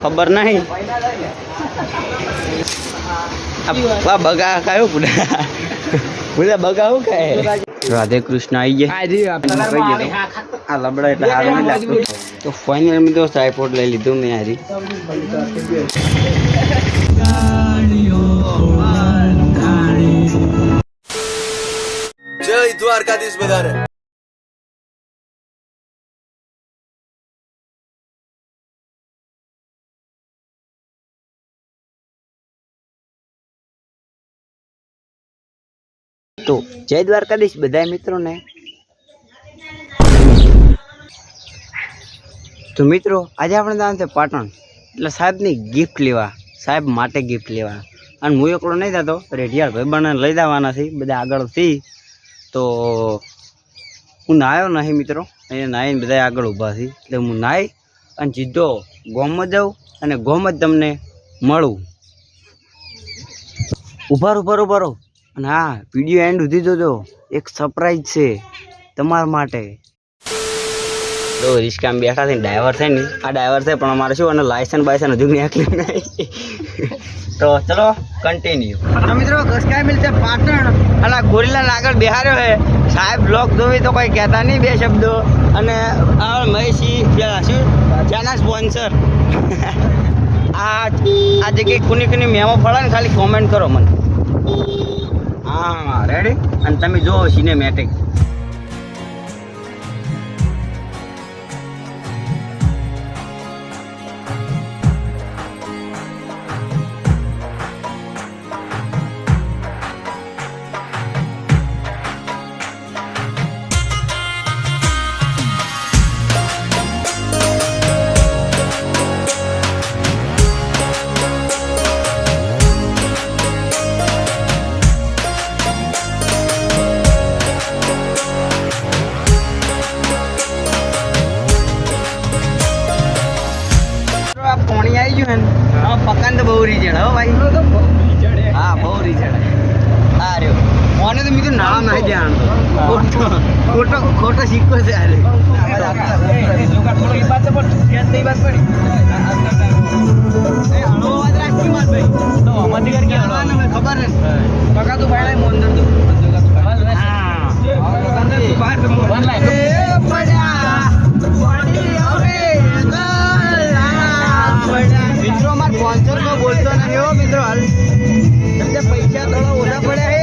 ખબર નહીં આ બગા કયો પૂરા પૂરા બગા હું કહે રાધે કૃષ્ણ આવી ગયા આ લબડા એટલે હારું નહીં લાગતું તો ફાઇનલ મેં તો ટ્રાયપોડ લઈ લીધું મેં હારી જય દ્વારકાધીશ બધાને તો જય દ્વારકાધીશ બધા મિત્રોને તો મિત્રો આજે આપણે જવાનું છે પાટણ એટલે સાહેબની ગિફ્ટ લેવા સાહેબ માટે ગિફ્ટ લેવા અને હું એકલો નહીં થતો રેઢિયાળ ભાઈબંધને લઈ જવાના છે બધા આગળથી તો હું નાહ્યો નહીં મિત્રો અહીંયા નાહીને બધા આગળ ઊભા છે એટલે હું નાહી અને સીધો ગોમમાં જાઉં અને ગોમ જ તમને મળું ઉભા રહો અને હા વિડીયો એન્ડ સુધી જોજો એક સરપ્રાઈઝ છે તમારા માટે તો રિસ્કામાં બેઠા થઈને ડ્રાઈવર છે ને આ ડ્રાઈવર છે પણ અમારે શું અને લાયસન્સ બાયસન્સ હજુ નીકળ્યું નહીં તો ચલો કન્ટિન્યુ તો મિત્રો ઘસકાઈ મિલ છે પાટણ અને ગોરીલાલ આગળ બેહાર્યો છે સાહેબ બ્લોગ જોવી તો કોઈ કહેતા નહીં બે શબ્દો અને મહેશી શું ત્યાંના સ્પોન્સર આ જગ્યાએ કુની મેમો ફળે ને ખાલી કોમેન્ટ કરો મને હા રેડી અને તમે જો સિનેમેટિક પાણી આવી ગયું ને પકાન તો બહુ રીઝડ હો ભાઈ હા બહુ રીઝડ હા રહ્યો મને તો બીજું નામ નહીં જાણતો ખોટો સિક્કો છે અરે ખબર ને પકા તું ભાઈ મોંદર તું મિત્રો માર સ્પોન્સર નો બોલતો નહીં હો મિત્રો હાલ તમને પૈસા થોડા ઓછા પડ્યા હે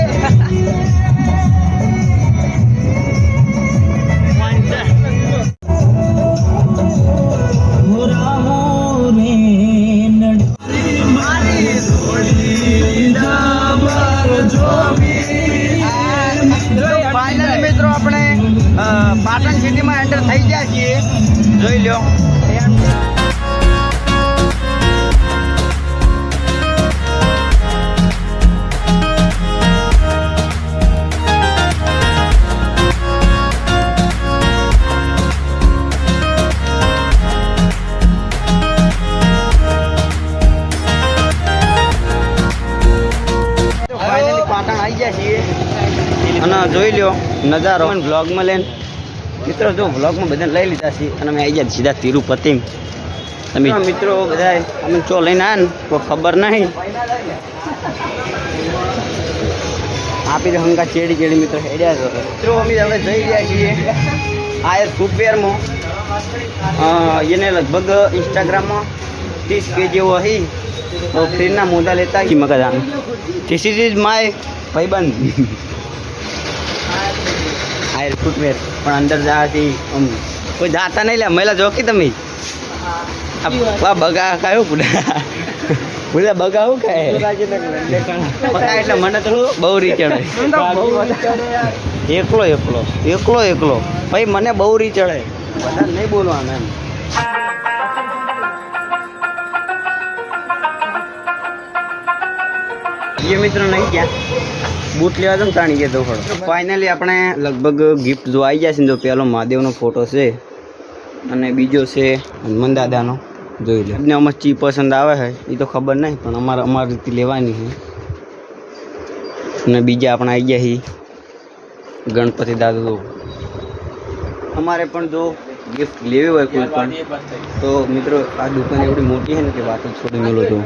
ફાઇનલી મિત્રો આપણે પાટણ સિટીમાં એન્ટર થઈ ગયા છીએ જોઈ લો પાટણ આવી ગયા છીએ અને જોઈ લો નજારો વ્લોગમાં લઈને મિત્રો જો વ્લોગમાં બધાને લઈ લીધા છીએ અને અમે આવી ગયા સીધા તિરુપતિ તમે મિત્રો બધા અમે ચો લઈને આવ્યા ને કોઈ ખબર નહીં આપી દે હંકા ચેડી મિત્રો હેડ્યા છો મિત્રો અમે હવે જઈ રહ્યા છીએ આ ફૂટવેરમાં એને લગભગ ઇન્સ્ટાગ્રામમાં 30K જેવો હી તો ફ્રીના મોજા લેતા કે મગજ આમ ધીસ ઇઝ માય ભાઈબંધ આયર ફૂટવેર પણ અંદર જવાથી કોઈ જાતા નહીં લે મહિલા જોકી તમે આ બગા કયો પૂરા પૂરા બગા શું કહે એટલે મને તો બહુ રી ચડે એકલો ભાઈ મને બહુ રી ચડે બધા નહીં બોલવાનું એમ ये मित्रों नहीं क्या बूट लेवा तो ताणी गया तो फाइनली अपने लगभग गिफ्ट जो आई जाए जो पहलो महादेव फोटो से અને બીજો છે હનુમાન દાદાનો જોઈ લો ને અમને ચી પસંદ આવે છે એ તો ખબર નહીં પણ અમારી રીતે લેવાની છે અને બીજા આપણે આવી ગયા છીએ ગણપતિ દાદુ અમારે પણ જો ગિફ્ટ લેવી હોય કોઈ પણ તો મિત્રો આ દુકાન એવડી મોટી છે ને કે વાત જ છોડી મેલો છો.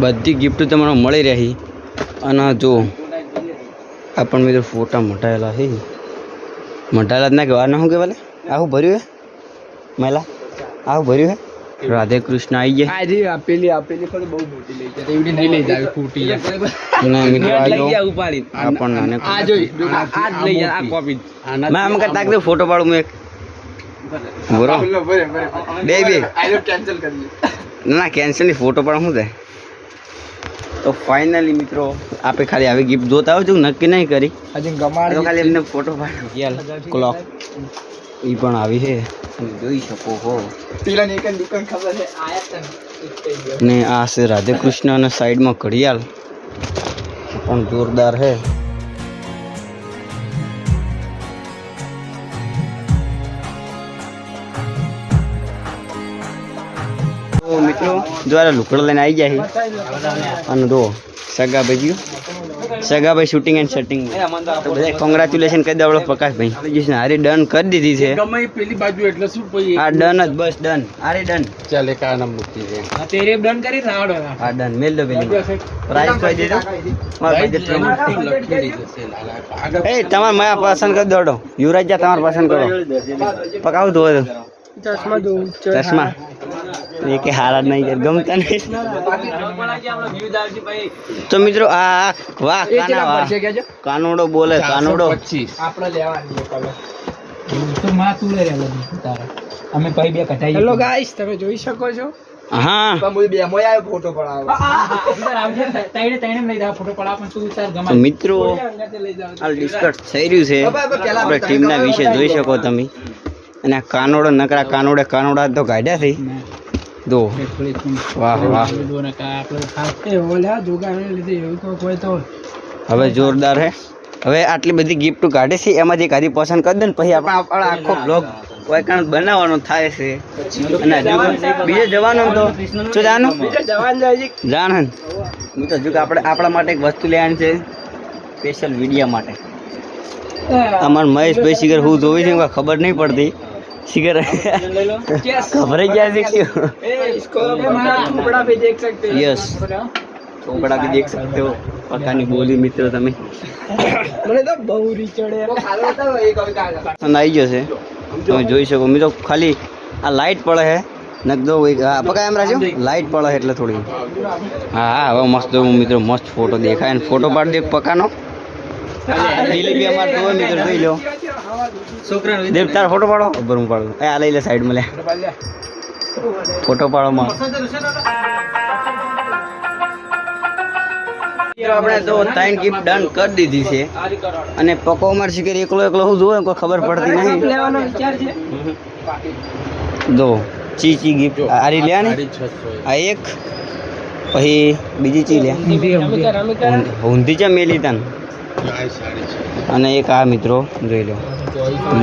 બધી ગિફ્ટ તમને મળી રહી. અને જો આ પણ મિત્રો ફોટા મટાયેલા છે. મટાયેલા જ ના કહેવા ના શું કહેવાય આવું ભર્યું હે મહિલા આવું ભર્યું હે. રાધે કૃષ્ણ આવી ગયા. આપેલી પણ બહુ મોટી લઈ જાય એવડી નહીં લઈ જાય ફૂટી ના મિત્રો આ જો આ પણ નાને આ જોઈ આ જ લઈ જાય આ કોપી મેં આમ કરતા તાક દે ફોટો પાડું મેં એક બોરો બે આઈ કેન્સલ કરી ના કેન્સલ ની ફોટો પાડું શું થાય. તો ફાઇનલી મિત્રો આપણે ખાલી આવી ગિફ્ટ જોતા આવો છું નક્કી નહીં કરી હજી ગમાડ તો ખાલી એમને ફોટો પાડો યાર ક્લોક એ પણ આવી છે તમે જોઈ શકો હો. પેલા ને એક દુકાન ખબર છે આયા તને ને આ છે રાધે કૃષ્ણ અને સાઈડમાં ઘડિયાળ પણ જોરદાર છે. તો મિત્રો દ્વારા લુકડો લઈને આવી જાય અને જો સગાભાઈ સગાભાઈ શૂટિંગ એન્ડ સેટિંગ તો બધા કોંગ્રેચ્યુલેશન કહી દો પ્રકાશભાઈ હારી ડન કરી દીધી છે. ગમે પેલી બાજુ એટલે શું પઈ આ ડન જ બસ ડન હારી ડન ચાલે કા નામ મૂકી છે આ તેરે ડન કરી લાવડો હા ડન મેલ દો પેલી પ્રાઇસ કહી દેજો મારા ભાઈ એ તમારે મેં પસંદ કરી દોડો યુવરાજ જા તમારે પસંદ કરો પકાવું દો ચશ્મા દો ચશ્મા એ કે હારા નહીં ગમતા નહીં. તો મિત્રો આ વાહ કાનોડો બોલે કાનોડો આપણે લેવાની કલર તો માં તું લે તારા અમે ભાઈ બે કટાઈ. હેલો ગાઈસ તમે જોઈ શકો છો. હા પણ બે મોય આયો ફોટો પડાવો અંદર આવજે તાઈને તાઈને લઈ જા ફોટો પડાવ પણ તું તાર તો ગમાય મિત્રો આ ડિસ્કસ થઈ રહ્યું છે આપણે ટીમના વિશે જોઈ શકો તમે. અને આ કાનોડો નકરા કાનોડા તો કાઢ્યા છે દો વાહ વાહ હવે જોરદાર હે. હવે આટલી બધી ગિફ્ટ કાઢે છે એમાંથી એક આધી પસંદ કરી દે ને પછી આપણે આખો બ્લોગ કોઈ કારણ બનાવવાનો થાય છે. અને હજુ બીજે જવાનું તો શું જવાનું જાણ હું તો હજુ આપણે આપણા માટે એક વસ્તુ લેવાની છે સ્પેશિયલ વિડીયો માટે. અમાર મહેશભાઈ શિખર હું જોઈ છે ખબર નહીં પડતી શિખર ખબર ગયા છે યસ ચોપડા भी देख सकते हो पक्काની બોલી મિત્રો તમે મને તો બહુ રીચડે પસંદ આવી ગયો છે તમે જોઈ શકો મિત્રો. ખાલી આ લાઈટ પડે છે નકદો પકા એમ રાખ્યો લાઈટ પડે છે એટલે થોડી હા હા હવે મસ્ત મિત્રો મસ્ત ફોટો દેખાય ને ફોટો પાડી દે પકાનો દિલીપી અમાર તો મિત્રો જોઈ લો દેવ તાર ફોટો પાડો ઉપર હું પાડું એ આ લઈ લે સાઈડમાં લે ફોટો પાડો માં આપણે તો 3 ગિફ્ટ ડન કરી દીધી છે. અને પકો અમાર શિખર એકલો હું જોવે કોઈ ખબર પડતી નહીં. જો ચી ગિફ્ટ આરી લે ને આ એક પછી બીજી ચી લે ઊંધી છે મેલી તન અને એક આ મિત્રો જોઈ લો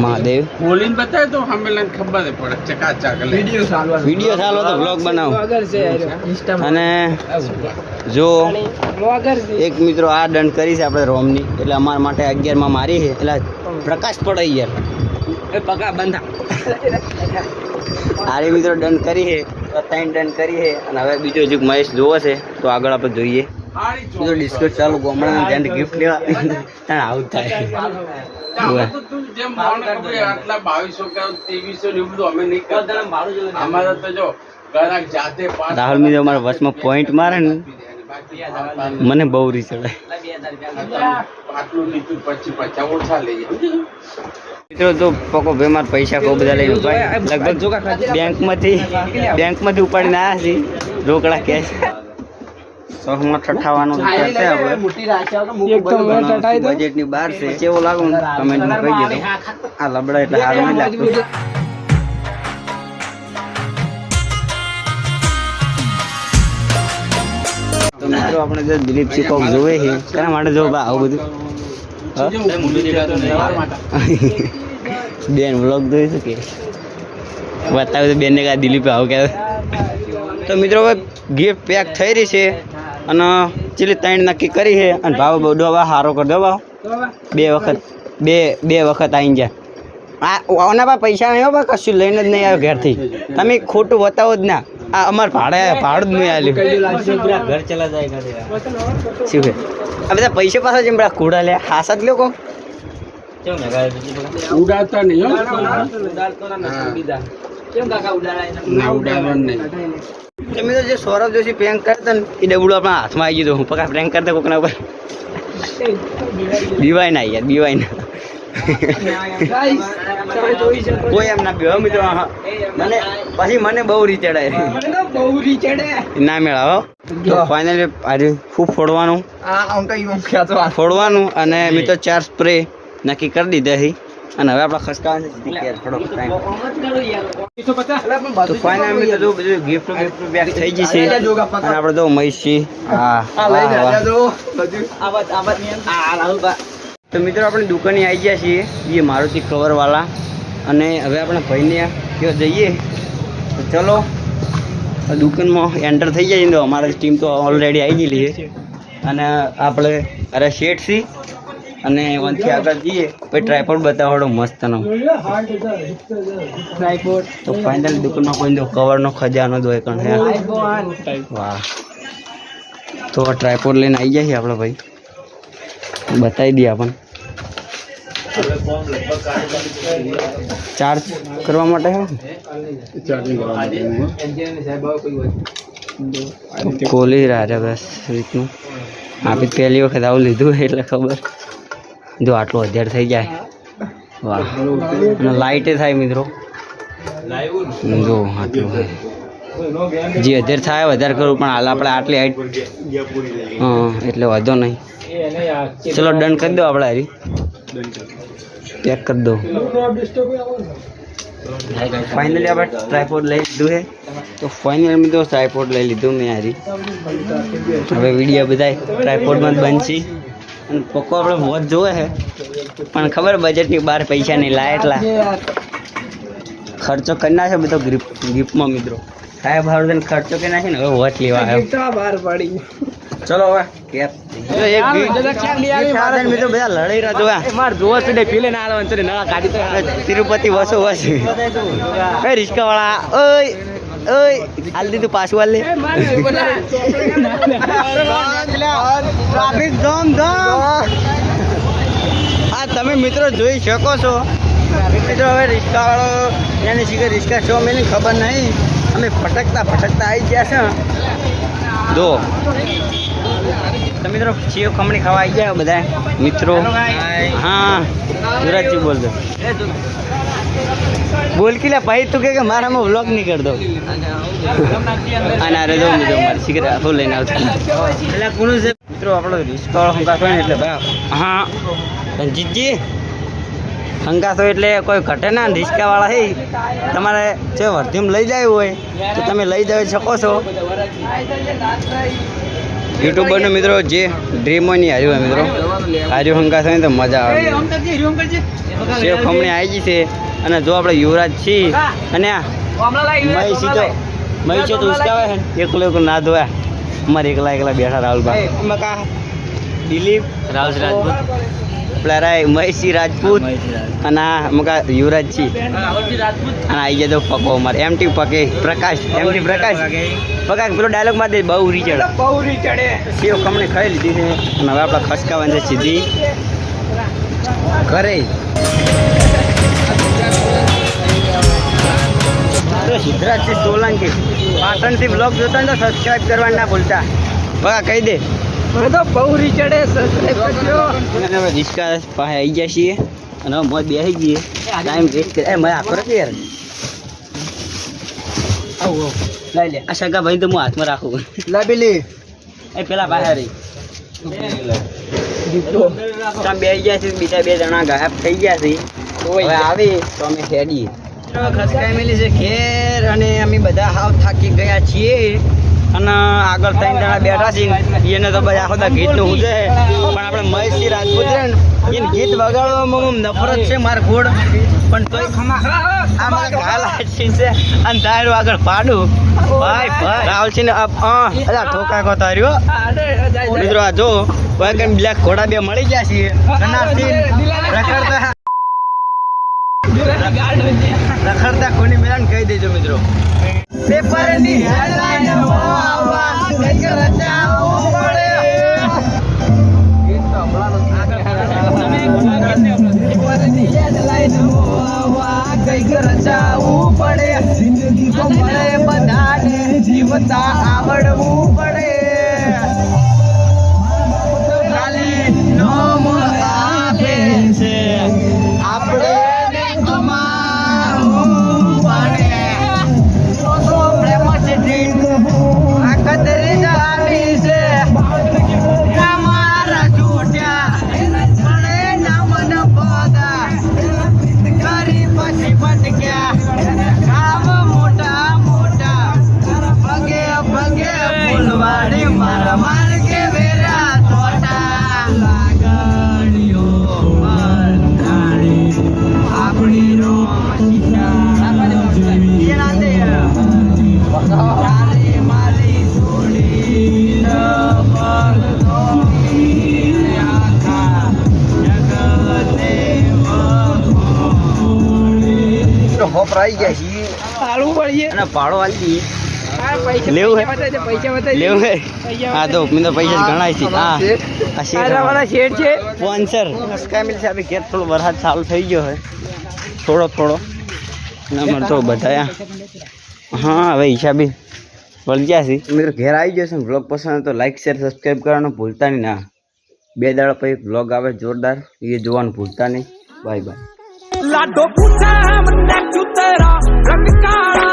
મહાદેવ બોલીને બતાય તો હમેલન ખબર પડે ચકાચક વિડિયો ચાલો તો બ્લોગ બનાવો. અને જો એક મિત્રો આ ડન કરી છે આપણે રોમની એટલે અમારા માટે 11 માં મારી છે એટલે પ્રકાશ પડાઈ યાર એ પકા બંધા આરે મિત્રો ડન કરી છે 3 ડન કરી છે. અને હવે બીજો જો મહેશ જોવે છે તો આગળ આપણે જોઈએ બીજો ડિસ્કસ ચાલુ ગોમડા ત્યાં ગિફ્ટ લેવા ત્યાં આવું થાય. રાહુલ મિત્રો અમારા વચમાં પોઈન્ટ મારે ને મને બહુ રી ચડે. મિત્રો તો પકો ભાઈ મારા પૈસા બહુ બધા લઈને લગભગ બેંકમાંથી ઉપાડીને આવ્યા છે રોકડા કેશ. શોખમાં ઠઠાવાનું કરશે આપણે બજેટની બહાર છે કેવો લાગુ કમેન્ટમાં કહી દેજો. આ લબડા એટલે સારું નહીં લાગતું. તો મિત્રો આપણે જે દિલીપ સિકોક જોવે છે તેના માટે જો આવું બધું બેન વ્લોગ જોઈ શકે બતાવે તો બેનને કા દિલીપ આવું કે. તો મિત્રો હવે ગિફ્ટ પેક થઈ રહી છે અને ચીલી 3 નક્કી કરી છે અને ભાવ બહુ સારો કરી દો ભાવ બે વખત આવી જાય આના પાસે પૈસા નહીં હો કશું લઈને જ નહીં આવ્યો ઘેરથી તમે ખોટું બતાવો જ ના આ અમારે ભાડું જ નહીં આવ્યું ઘર ચલા જાય શું છે આ બધા પૈસા પાછા જેમ બધા કુડા લે હાસા જ લોકો ઉડાડતા નહીં તમે તો જે સૌરભ જોશી પ્રેન્ક કરતા ને એ ડબડું આપણા હાથમાં આવી ગયું પકા પ્રેન્ક કરતા કોકના ઉપર બીવાય ના યાર બીવાય ના કોઈ એમ ના પીવો મિત્રો મને પછી મને બહુ રીચડાય ના મેળાવો ફાઇનલી આજે ખૂબ ફોડવાનું અને મેં તો 4 સ્પ્રે નક્કી કરી દીધા છે અને હવે આપણા ખસકાવાની તો ફાઇનલી બધું ગિફ્ટ પેક થઈ જશે અને આપણે તો મહીશી તો મિત્રો આપણે દુકાને આવી ગયા છીએ એ મારુતિ કવરવાળા અને હવે આપણે ભાઈને ત્યાં જઈએ તો ચલો દુકાનમાં એન્ટર થઈ જાય તો અમારી ટીમ તો ઓલરેડી આવી ગયેલી છે અને આપણે અરે શેઠ છીએ અને વનથી આગળ જઈએ પછી ટ્રાયપોડ બતાવડો મસ્તનો તો ફાઇનલ દુકાનમાં કોઈ તો કવરનો ખજાનો જ હોય કણ વાહ તો ટ્રાયપોડ લઈને આવી જાય આપણે ભાઈ બતાવી દઈએ આપણને ચાર્જ કરવા માટે ખોલી રહ્યા બસ રીતનું આપી પહેલી વખત આવું લીધું એટલે ખબર જો આટલું 1000 થઈ જાય વાહ અને લાઇટે થાય મિત્રો જો આટલું જે 1000 થાય વધારે કરવું પણ હાલ આપણે આટલી હાઈટ હા એટલે વાંધો નહીં ચલો ડન કરી દો આપણે હારી પેક કરી દો ફાઇનલી આપણે ટ્રાયપોડ લઈ લીધું છે તો ફાઇનલી મેં તો ટ્રાયપોડ લઈ લીધું મેં હારી હવે વિડીયો બધા ટ્રાયપોડમાં જ બનશે અને પક્કો આપણે વોચ જોવે છે પણ ખબર બજેટની બહાર પૈસા નહીં લાય એટલા ખર્ચો કરી નાખે બધો ગિફ્ટમાં મિત્રો સાહેબ હારું ખર્ચો કરી નાખે ને હવે વોચ લેવા આવ્યો ચલો હવે કેપ મિત્રો બધા લડાઈ રહ્યા જોવા તિરુપતિ વસો વસ રિસ્કા વાળા ઓય ઓય હાલ દીધું પાછું હાલ લે ટ્રાફિક જામ આ તમે મિત્રો જોઈ શકો છો મિત્રો હવે રિસ્કા વાળો એની શીખે રિસ્કા શો મેં ખબર નહીં અમે ફટકતા આવી ગયા છે જો તો મિત્રો સેવ ખમણી ખાવા આવી ગયા બધા મિત્રો હા યુવરાજજી બોલ દો બોલ કે ભાઈ તું કે મારામાં વ્લોગ નહીં કર દો અને અરે જો મિત્રો મારી સિગરેટ આખું લઈને આવતા એટલે કોનું છે મિત્રો આપણો રિસ્કાવાળો હંકાસ હોય ને એટલે હા રણજીતજી હંકાસ હોય એટલે કોઈ ઘટે ના રિસ્કાવાળા છે તમારે જે વર્ધીમાં લઈ જાય હોય તો તમે લઈ જઈ શકો છો યુટ્યુબરનો મિત્રો જે ડ્રીમ હોય નહીં હાર્યું મિત્રો હાર્યું હંકાસ હોય ને તો મજા આવે સેવ ખમણી આવી ગઈ છે અને જો આપણે યુવરાજ છીએ અને મહીસી તો ઉસકાવે છે એકલો ના ધોયા અમારે એકલા બેઠા રાહુલભાઈ દિલીપ રાજપૂત પેલા મહીસી રાજપૂત અને મકા યુવરાજ છીએ અને આવી જાય તો પકો અમારે એમટી પકે પ્રકાશ પેલો ડાયલોગ માં દે બહુ રીચડે સેવ ખમણી ખાઈ લીધી છે અને હવે આપણે ખસકાવાની છે સીધી ઘરે સિદ્ધરાજસિંહ સોલંકી પાટણથી બ્લોગ જોતા તો સબસ્ક્રાઈબ કરવા ના ભૂલતા બગા કહી દે તો બહુ રીચડે સબસ્ક્રાઈબ કરજો અને હવે રિસ્કા પાસે આવી ગયા છીએ અને હવે મોજ બેસી જઈએ ટાઈમ વેસ્ટ કરે મેં આખો રાખી યાર આવો લઈ લે આ સગા ભાઈ તો હું હાથમાં રાખું લાબેલી એ પેલા બહાર રહી બેસી ગયા છે બીજા 2 જણા ગાયબ થઈ ગયા છે હવે આવી તો અમે હેડીએ ખસકાઈ મેલી છે ઘેર અને અમે બધા હાવ થાકી ગયા છીએ અને આગળ 3 જણા બેઠા છીએ એને તો બધા આખો દા ગીતનું હું છે પણ આપણે મહેશજી રાજપૂત છે ને એને ગીત વગાડવામાં નફરત છે માર ઘોડ પણ તોય આમાં ગાલ હાચી છે અને તારું આગળ પાડું ભાઈ રાહુલસિંહ ને અલા ઠોકા કો તાર્યો મિત્રો આ જો કોઈ બ્લેક ઘોડા 2 મળી ગયા છીએ રખડતા કોની મેળાને કહી દેજો મિત્રો. પેપરની હેડલાઈન આવવા કંઈક રચાવવું પડે. ગીત તો હમણાંનું પેપરની હેડલાઈન આવવા કંઈક રચાવવું પડે. જિંદગી તો મળે બધાને જીવતા આવડવું પડે. ખાલી નોમ આપે છે આપણે વપરાઈ ગયા છીએ પાડવું પડીએ અને પાડો આલી પૈસા લેવું હે? પૈસા બતાવી લેવું હે? હા તો મેં તો પૈસા ગણાય છે. હા આ વાળા શેઠ છે સ્પોન્સર કામિલ સાહેબ ઘેર થોડો વરસાદ ચાલુ થઈ ગયો હોય થોડો નંબર તો બતાયા. હા હવે હિસાબે વળી ગયા છે મિત્રો. ઘેર આવી જશે ને બ્લોગ પસંદ તો લાઈક શેર સબસ્ક્રાઈબ કરવાનું ભૂલતા નહીં. ના 2 દાડા પછી બ્લોગ આવે જોરદાર, એ જોવાનું ભૂલતા નહીં. Bye bye. लाडो पूछा है मन तेरा रंग काला